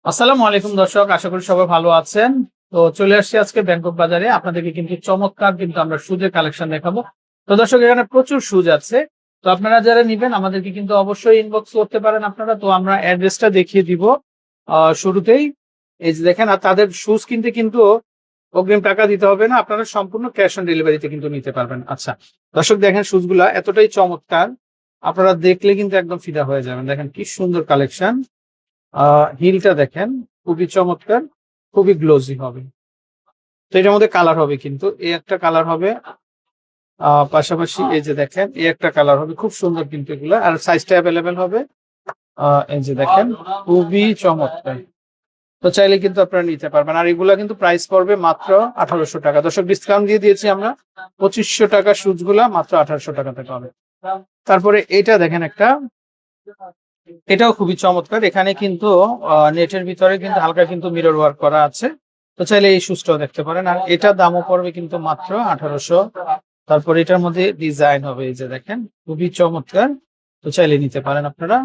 আসসালামু আলাইকুম দর্শক, আশা করি সবাই ভালো আছেন। তো চলে আসছি আজকে ব্যাংকক বাজারে, আপনাদেরকে কিন্তু চমৎকার কিন্তু আমরা শুজের কালেকশন দেখাবো। তো দর্শক, এখানে প্রচুর শুজ আছে। তো আপনারা যারা নিবেন আমাদেরকে কিন্তু অবশ্যই ইনবক্স করতে পারেন আপনারা। তো আমরা অ্যাড্রেসটা দেখিয়ে দিব শুরুতেই। এই যে দেখেন, আর তাদের শুজ কিনতে কিন্তু অগ্রিম টাকা দিতে হবে না, আপনারা সম্পূর্ণ ক্যাশ অন ডেলিভারিতে কিন্তু নিতে পারবেন। আচ্ছা দর্শক, দেখেন শুজগুলা এতটাই চমৎকার, আপনারা দেখলে কিন্তু একদম ফিদা হয়ে যাবেন। দেখেন কি সুন্দর কালেকশন। হিলটা দেখেন, খুবই চমৎকার, খুবই গ্লোজি হবে। তো এটার মধ্যে কালার হবে, কিন্তু এই একটা কালার হবে, পাশাপাশি এই যে দেখেন এই একটা কালার হবে, খুব সুন্দর কিন্তু এগুলা। আর সাইজটা অ্যাভেলেবেল হবে। এই যে দেখেন, খুবই চমৎকার। তো চাইলে কিন্তু আপনারা নিতে পারবেন। আর এগুলা কিন্তু প্রাইস পড়বে মাত্র 1800 টাকা। দর্শক, ডিসকাউন্ট দিয়ে দিয়েছি আমরা, 2500 টাকা শুজ গুলা মাত্র 1800 টাকাতে পাবে। তারপরে এটা দেখেন একটা, এটাও খুবই চমৎকার। এখানে কিন্তু নেটের ভিতরে কিন্তু হালকা কিন্তু মিরর ওয়ার্ক করা আছে। তো চাইলে এই শুজটাও দেখতে পারেন। আর এটার দামও পড়বে কিন্তু মাত্র 1800। তারপর এটার মধ্যে ডিজাইন হবে, এই যে দেখেন, খুবই চমৎকার। তো চাইলে নিতে পারেন আপনারা।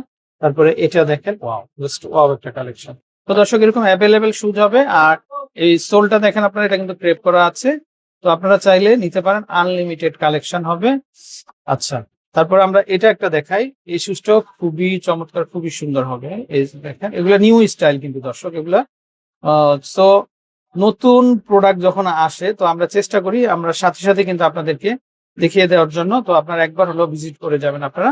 তারপরে এটা দেখেন, ওয়াও, জাস্ট ওয়াও একটা কালেকশন। তো দর্শক, এরকম অ্যাভেলেবেল শুজ হবে। আর এই সোলটা দেখেন আপনারা, এটা কিন্তু ক্রেপ করা আছে। তো আপনারা চাইলে নিতে পারেন, আনলিমিটেড কালেকশন হবে। আচ্ছা, তারপর আমরা এটা একটা দেখাই। এই শুজটাও খুবই চমৎকার, খুবই সুন্দর হবে। এই যে দেখেন, এগুলা নিউ স্টাইল কিন্তু দর্শক, এগুলা সো নতুন প্রোডাক্ট যখন আসে তো আমরা চেষ্টা করি আমরা সাথে সাথে কিন্তু আপনাদেরকে দেখিয়ে দেওয়ার জন্য। তো আপনারা একবার হলো ভিজিট করে যাবেন আপনারা।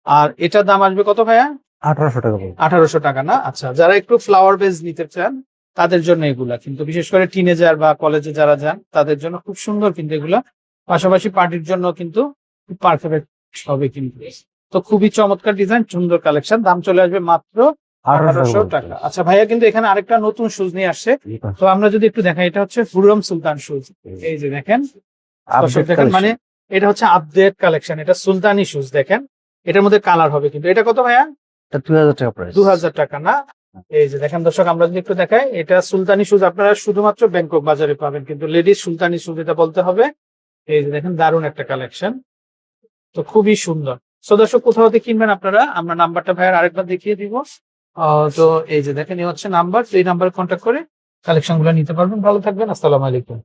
আর এটার দাম আসবে কত ভাইয়া? 1800 টাকা। 1800 টাকা না? আচ্ছা, যারা একটু ফ্লাওয়ার বেস নিতে চান তাদের জন্য এগুলা, কিন্তু বিশেষ করে টিনেজার বা কলেজে যারা যান তাদের জন্য খুব সুন্দর কিন্তু এগুলা। পাশাপাশি পার্টির জন্য কিন্তু পারফেক্ট হবে কিন্তু। তো খুবই চমৎকার ডিজাইন, সুন্দর কালেকশন। দাম চলে আসবে মাত্র 1800 টাকা। আচ্ছা ভাইয়া, কিন্তু এখানে আরেকটা নতুন শুজ নিয়ে আসছে। তো আমরা যদি একটু দেখাই, এটা হচ্ছে হুররম সুলতান শুজ। এই যে দেখেন দর্শক, দেখেন মানে এটা হচ্ছে আপডেট কালেকশন, এটা সুলতানি শুজ। দেখেন এটার মধ্যে কালার হবে কিন্তু। এটা কত ভাইয়া? 2000 টাকা প্রাইস। 2000 টাকা না? এই যে দেখেন দর্শক, আমরা যদি একটু দেখাই, এটা সুলতানি শুজ আপনারা শুধুমাত্র ব্যাংকক বাজারে পাবেন, কিন্তু লেডিস সুলতানি শুজ এটা বলতে হবে। এই যে দেখেন, দারুণ একটা কালেকশন, তো খুবই সুন্দর। সো দর্শক, কোথাও থেকে কিনবেন আপনারা, আমরা নাম্বারটা ভাইয়ার আরেকবার দেখিয়ে দিব। তো এই যে দেখেন, এই হচ্ছে নাম্বার। তো এই নাম্বারে কন্ট্যাক্ট করে কালেকশন গুলো নিতে পারবেন। ভালো থাকবেন, আসসালামু আলাইকুম।